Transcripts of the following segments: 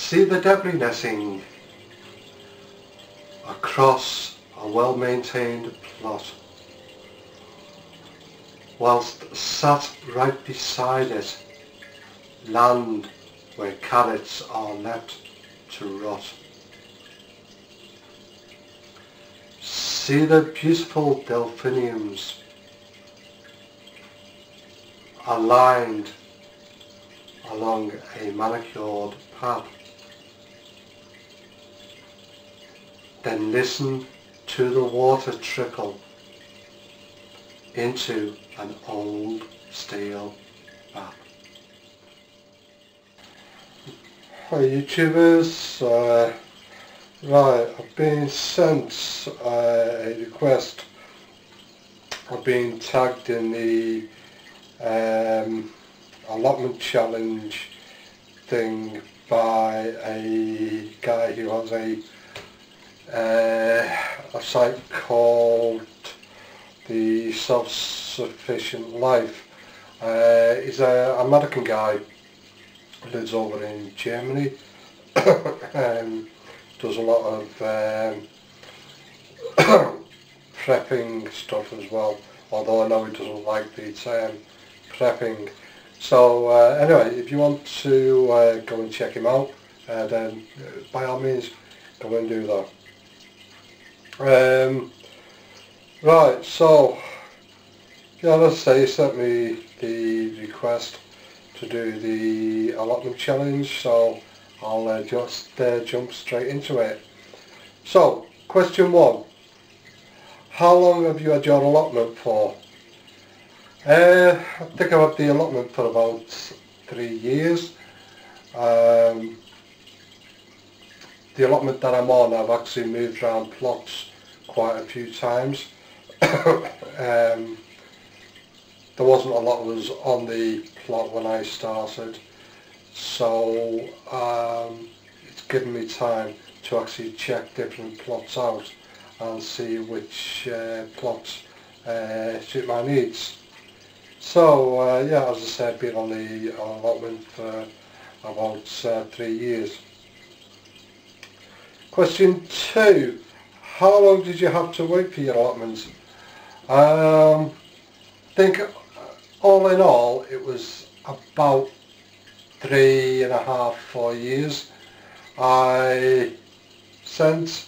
See the debris netting across a well-maintained plot, whilst sat right beside it, land where carrots are left to rot. See the beautiful delphiniums aligned along a manicured path. Then listen to the water trickle into an old steel bath. Hi YouTubers, right, I've been sent a request. I've been tagged in the allotment challenge thing by a guy who has a site called the Self-Sufficient Life. He's an American guy who lives over in Germany. Does a lot of prepping stuff as well, although I know he doesn't like the term prepping. So anyway, if you want to go and check him out, then by all means go and do that. Right, so yeah, let's say he sent me the request to do the allotment challenge, so I'll just jump straight into it. So, question 1. How long have you had your allotment for? I think I've had the allotment for about 3 years. The allotment that I'm on, I've actually moved around plots quite a few times. There wasn't a lot of us on the plot when I started, so it's given me time to actually check different plots out and see which plots suit my needs. So yeah, as I said, been on the allotment for about 3 years. Question 2. How long did you have to wait for your allotment? I think all in all it was about 3.5, 4 years. I sent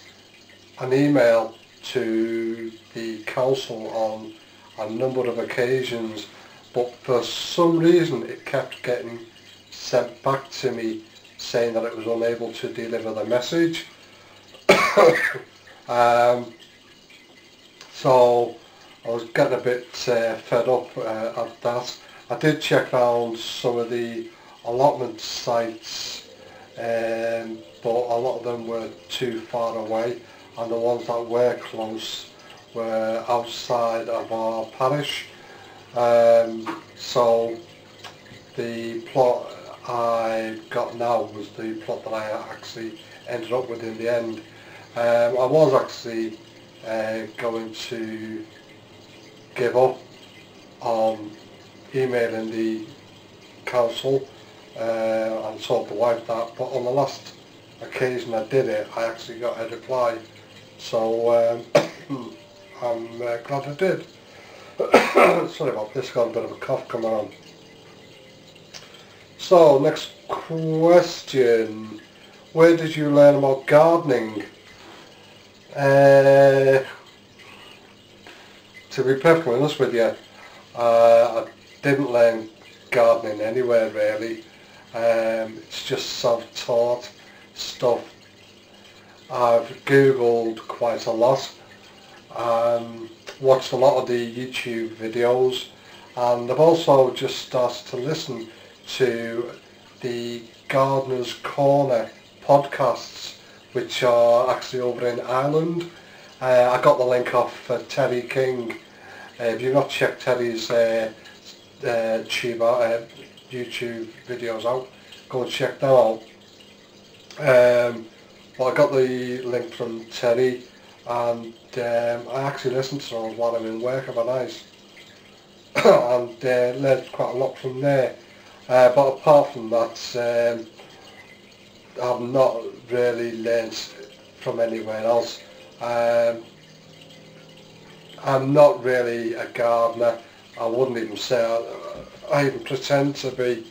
an email to the council on a number of occasions, but for some reason it kept getting sent back to me saying that it was unable to deliver the message. So I was getting a bit fed up at that. I did check around some of the allotment sites, but a lot of them were too far away, and the ones that were close were outside of our parish. So the plot I got now was the plot that I actually ended up with in the end. I was actually going to give up on emailing the council and told the wife that, but on the last occasion I did it, I actually got a reply, so I'm glad I did. Sorry about this, got a bit of a cough coming on. So next question, where did you learn about gardening? To be perfectly honest with you, I didn't learn gardening anywhere really. It's just self-taught stuff. I've googled quite a lot, watched a lot of the YouTube videos, and I've also just started to listen to the Gardener's Corner podcasts, which are actually over in Ireland. I got the link off Terry King. If you've not checked Terry's YouTube videos out, go and check them out. Well, I got the link from Terry, and I actually listened to those while I'm in work overnight, and learned quite a lot from there. But apart from that, I've not really learnt from anywhere else. I'm not really a gardener. I wouldn't even say I even pretend to be.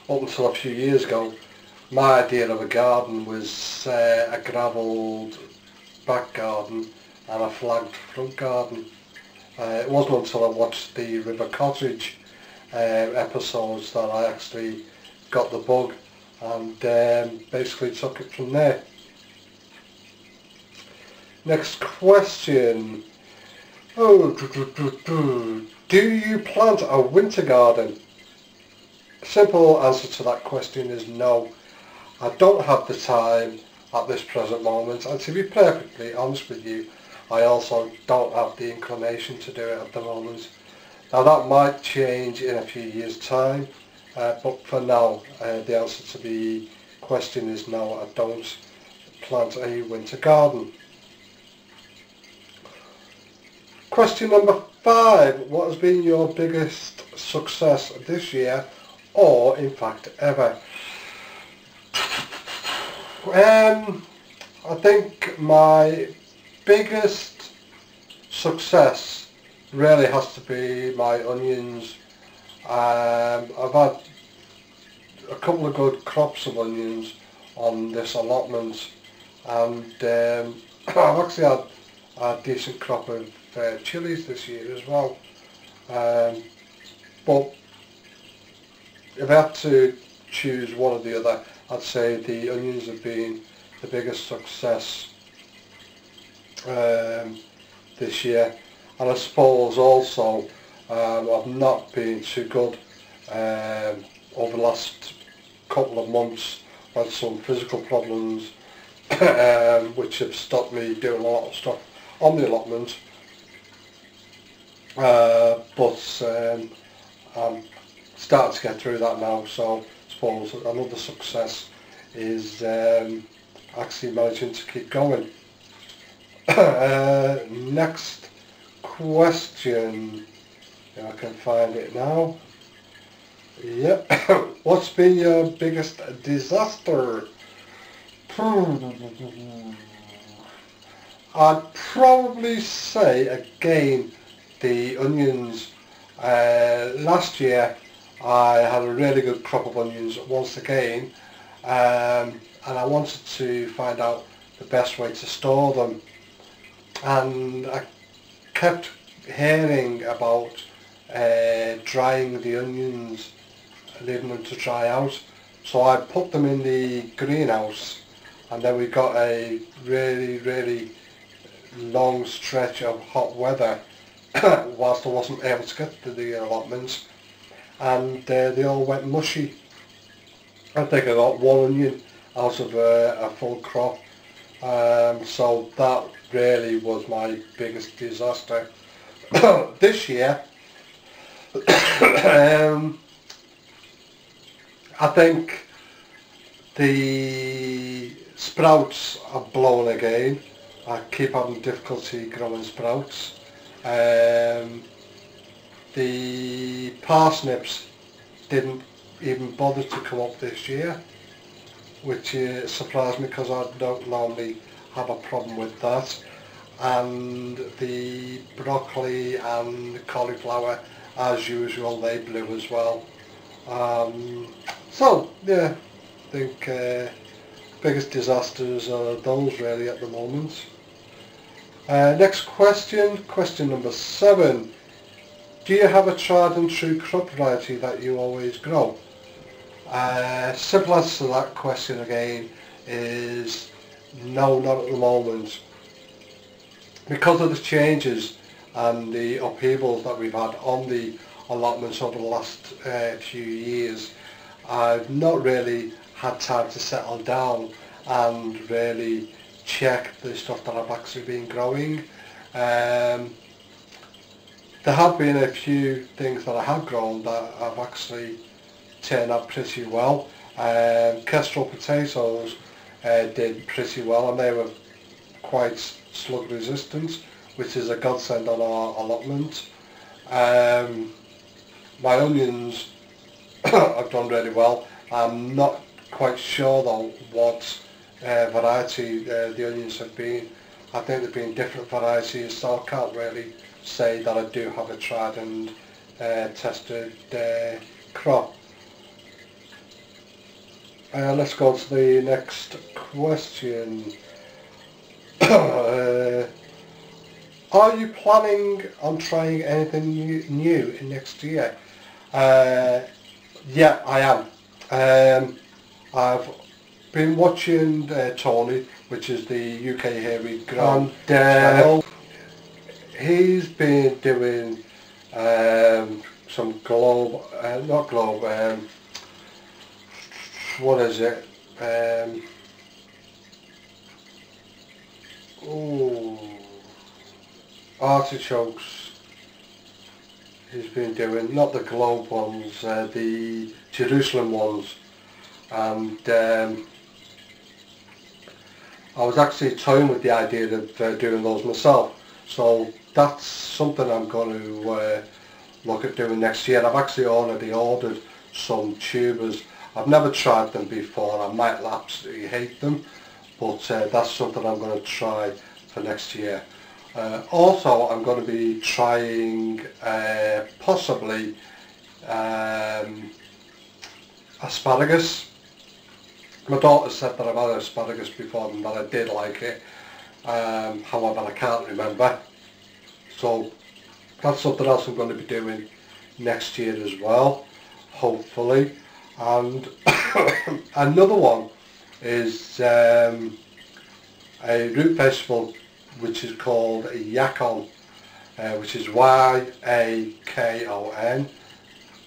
Up until a few years ago, my idea of a garden was a gravelled back garden and a flagged front garden. It wasn't until I watched the River Cottage episodes that I actually got the bug and basically took it from there. Next question. Oh, do you plant a winter garden? Simple answer to that question is no. I don't have the time at this present moment, and to be perfectly honest with you, I also don't have the inclination to do it at the moment. Now that might change in a few years' time, but for now the answer to the question is no, I don't plant a winter garden. Question number 5. What has been your biggest success this year, or in fact ever? I think my biggest success really has to be my onions. I've had a couple of good crops of onions on this allotment, and I've actually had a decent crop of chilies this year as well. But if I had to choose one or the other, I'd say the onions have been the biggest success this year. And I suppose also I've not been too good over the last couple of months. I've had some physical problems which have stopped me doing a lot of stuff on the allotment. But I'm starting to get through that now, so I suppose another success is actually managing to keep going. Next question, if I can find it now. Yep. What's been your biggest disaster? I'd probably say again the onions. Last year I had a really good crop of onions once again, and I wanted to find out the best way to store them, and I kept hearing about drying the onions, leaving them to dry out. So I put them in the greenhouse, and then we got a really long stretch of hot weather whilst I wasn't able to get to the allotments, and they all went mushy. I think I got one onion out of a full crop, so that really was my biggest disaster. This year I think the sprouts are blowing again. I keep having difficulty growing sprouts. The parsnips didn't even bother to come up this year, which surprised me because I don't normally have a problem with that. And the broccoli and cauliflower, as usual, they blew as well. So yeah, I think biggest disasters are those really at the moment. Next question, question number 7. Do you have a tried and true crop variety that you always grow? Simple answer to that question again is no, not at the moment. Because of the changes and the upheavals that we've had on the allotments over the last few years, I've not really had time to settle down and really check the stuff that I've actually been growing. There have been a few things that I have grown that have actually turned out pretty well. Kestrel potatoes did pretty well, and they were quite slug resistant, which is a godsend on our allotment. My onions have done really well. I'm not quite sure though what variety the onions have been. I think they've been different varieties, so I can't really say that I do have a tried and tested crop. Let's go to the next question. Are you planning on trying anything new in next year? Yeah, I am. I've been watching Tony, which is the UK Hairy Grow channel. He's been doing some globe, not globe, what is it? Artichokes. He's been doing, not the globe ones, the Jerusalem ones. And I was actually toying with the idea of doing those myself. So that's something I'm going to look at doing next year. I've actually already ordered some tubers. I've never tried them before. I might absolutely hate them, but that's something I'm going to try for next year. Also, I'm going to be trying possibly asparagus. My daughter said that I've had asparagus before and that I did like it. However, I can't remember. So that's something else I'm going to be doing next year as well, hopefully. And another one is a root vegetable which is called Yakon, which is Y-A-K-O-N,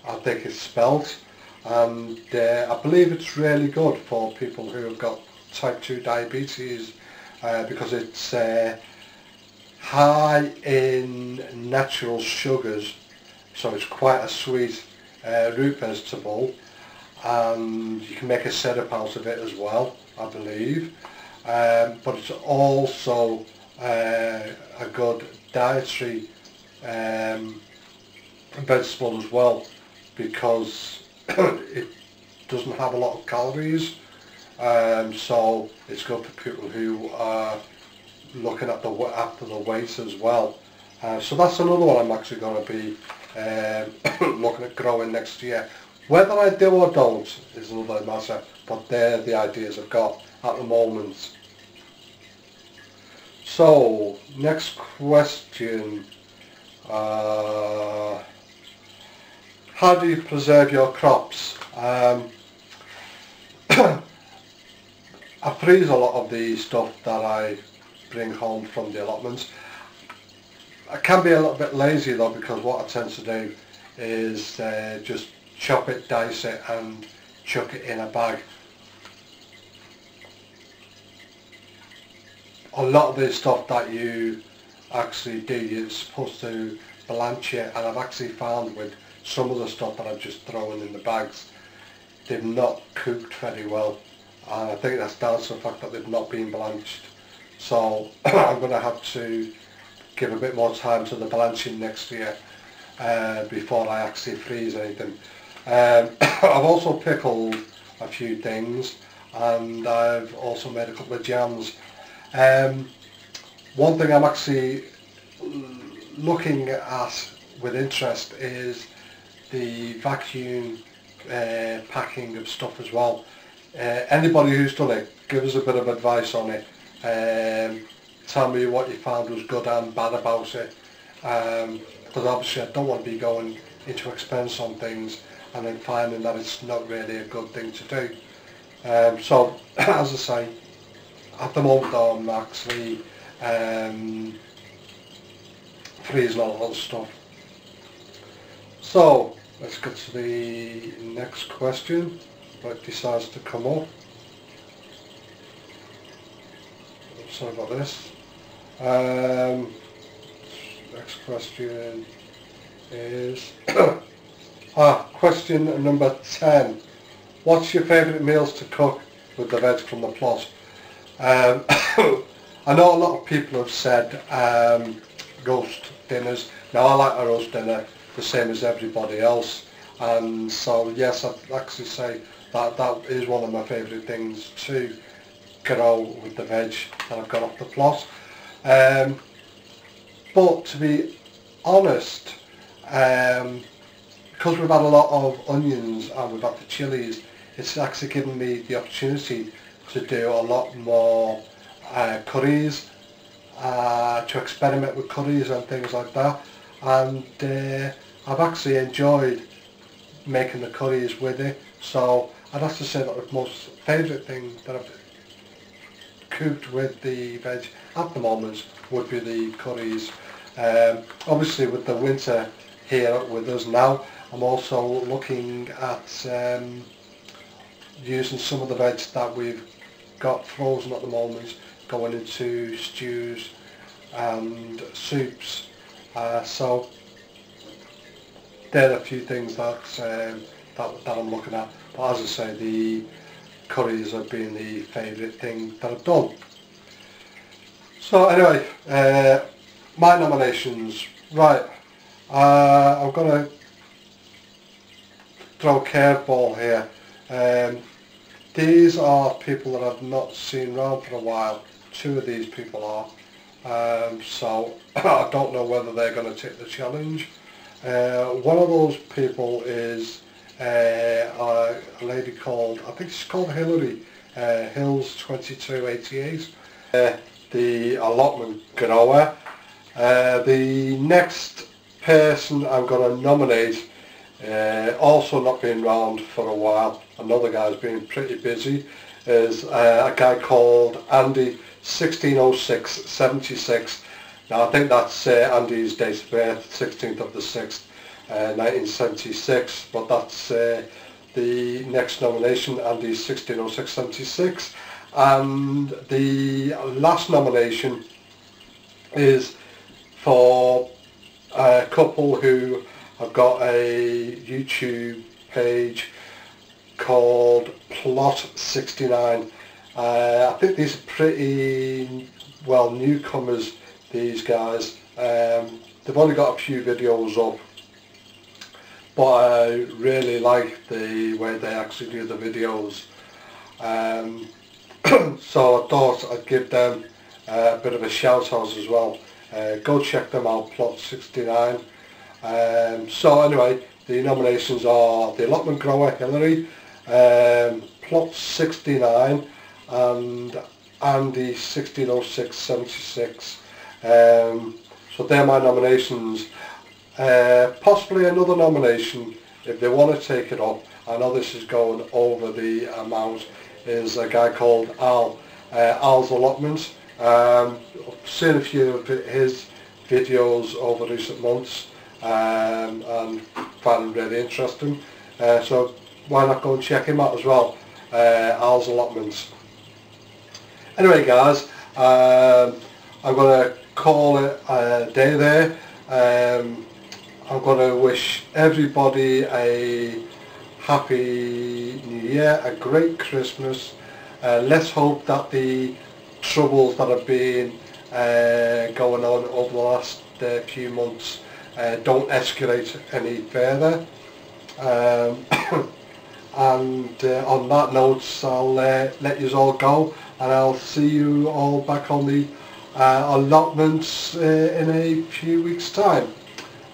I think it's spelt. And I believe it's really good for people who have got type 2 diabetes because it's high in natural sugars, so it's quite a sweet root vegetable, and you can make a syrup out of it as well, I believe. But it's also a good dietary vegetable as well, because it doesn't have a lot of calories, so it's good for people who are looking at after the weight as well. So that's another one I'm actually going to be looking at growing next year. Whether I do or don't is another matter, but they're the ideas I've got at the moment. So, next question. How do you preserve your crops? I freeze a lot of the stuff that I bring home from the allotments. I can be a little bit lazy though, because what I tend to do is just chop it, dice it and chuck it in a bag. A lot of the stuff that you actually do, you're supposed to blanch it, and I've actually found with some of the stuff that I've just thrown in the bags, they've not cooked very well, and I think that's down to the fact that they've not been blanched. So I'm going to have to give a bit more time to the blanching next year before I actually freeze anything. I've also pickled a few things, and I've also made a couple of jams. One thing I'm actually looking at with interest is the vacuum packing of stuff as well. Anybody who's done it, give us a bit of advice on it. Tell me what you found was good and bad about it, because obviously I don't want to be going into expense on things and then finding that it's not really a good thing to do. So as I say, at the moment though, I'm actually freezing a lot of stuff. So let's get to the next question that decides to come up. Sorry about this. Next question is question number 10. What's your favourite meals to cook with the veg from the plot? I know a lot of people have said roast dinners. Now I like a roast dinner the same as everybody else, and so yes, I'd actually say that is one of my favourite things to grow with the veg that I've got off the plot. But to be honest, because we've had a lot of onions and we've had the chilies, it's actually given me the opportunity to do a lot more curries, to experiment with curries and things like that, and I've actually enjoyed making the curries with it. So I'd have to say that the most favourite thing that I've cooked with the veg at the moment would be the curries. Obviously with the winter here with us now, I'm also looking at using some of the veg that we've got frozen at the moment going into stews and soups. So there are a few things that I'm looking at. But as I say, the curries have been the favourite thing that I've done. So anyway, my nominations. Right, I'm going to throw a curveball here. These are people that I've not seen around for a while. Two of these people are. So I don't know whether they're going to take the challenge. One of those people is a lady called, I think she's called Hillary, Hills 2288, the allotment grower. The next person I'm going to nominate, also not been around for a while, another guy's been pretty busy, is a guy called Andy 160676. Now I think that's Andy's date of birth, 16th of the 6th, 1976, but that's the next nomination, Andy 160676. And the last nomination is for a couple who have got a YouTube page called Plot 69. I think these are pretty well newcomers, these guys. They've only got a few videos up, but I really like the way they actually do the videos. So I thought I'd give them a bit of a shout out as well. Go check them out, Plot 69. So anyway, the nominations are the allotment grower Hillary, Plot 69 and Andy 160676. So they're my nominations. Possibly another nomination if they want to take it up. I know this is going over the amount. Is a guy called Al's Allotment. I've seen a few of his videos over recent months and found them really interesting. So why not go and check him out as well, Al's Allotments. Anyway guys, I'm going to call it a day there. I'm going to wish everybody a Happy New Year, a great Christmas. Let's hope that the troubles that have been going on over the last few months don't escalate any further. And on that note, I'll let you all go, and I'll see you all back on the allotments in a few weeks' time.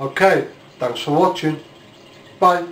Okay, thanks for watching. Bye.